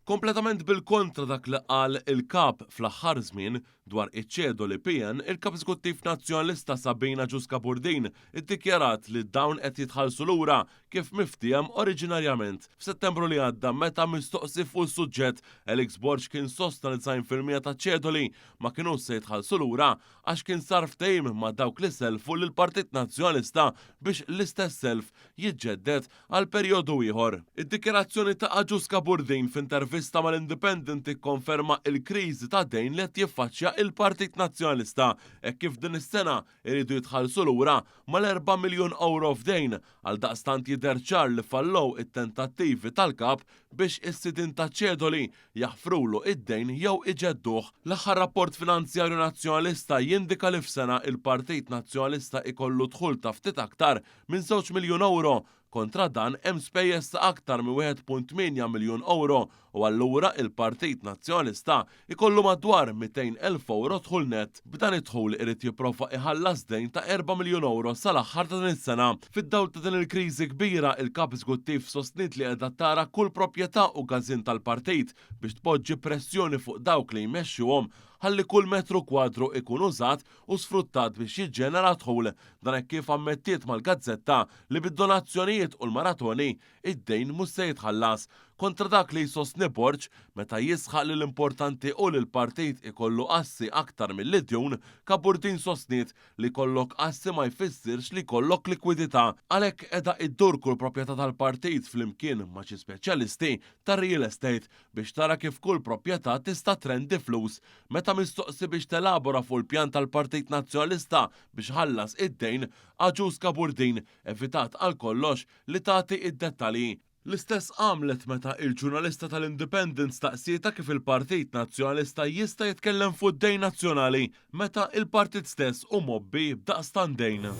Kompletament bil-kontra dak li qal il-kap fl-aħħar żmien dwar iċ-ċedoli PN, il-Kap Eżekuttiv Nazzjonalista Sabina Ġuska Burdin iddikjarat li dawn qed jitħallsu lura kif miftijem oriġinarjament. F'Settembru li għadda meta mistoqsi fuq is-suġġett Alex Borg kien sosta li 90% ta' ċedoli ma kienu se jitħallsu lura għax kien sar ftehim ma' dawk li selfu lill-Partit Nazzjonalista biex l-istess self jiġġedded għal perjodu ieħor. Id-dikjarazzjoni ta' Ġuska Burdin f'intervista mal-Independent ikkonferma l-kriżi ta' dejn li qed jiffaċċja il-Partit Nazzjonalista kif din is-sena jridu jitħallsu lura mal-4 miljun euro f'dejn għal daqstant jidher ċar li fallow it-tentattivi tal-kap biex is-sidin ta' ċedoli jaħfrulu id-dejn jew iġedduh. L-aħħar rapport finanzjarju nazzjonalista jindika li f'sena il-Partit Nazzjonalista ikollu dħul ta' ftit aktar minn 2 miljun euro. Kontra dan hemm spejjeż ta' aktar minn 1.8 miljun euro u allura il-Partit Nazzjonalista ikollu madwar 200,000 euro dħul net. B'dan id-dħul irid jipprova iħallas dejn ta' 4 miljun euro sal-aħħar ta' din is-sena. Fid-dawl ta' din il-kriżi kbira, il-Kap Eżekuttiv sostnit li qiegħda tara kull proprjetà u gażin tal-partit biex tpoġġi pressjoni fuq dawk li jmexxuhom ħalli kull metru kwadru ikun użat u sfruttat biex jiġġenera dħul. Dan hekk kif ammettiet mal-Gazzetta li bid-donazzjonijiet u l-maratoni id-dejn mhux se jitħallas. Kontra dak li jsostni Borg meta jisħaq li l-importanti u li l-partit ikollu assi aktar mill-idjun, Kap Burdin sostniet li kollok assi ma jfissirx li kollok likwidità. Għalhekk qiegħda iddur kull proprjetà tal-partit flimkien ma' xi speċjalisti tar-real estate biex tara kif kull proprjetà tista' trendi flus. Meta mistoqsi biex telabora fuq il-pjan tal-Partit Nazzjonalista biex ħallas id-dejn, Ġuska Burdin evitat għal kollox li tagħti id-dettalji. L-istess għamlet meta il-ġurnalista tal-Independent staqsieta kif il-Partit Nazzjonalista jista' jitkellem fuq id-dejn nazzjonali meta il-partit stess u mobbi b'daqstan dejn.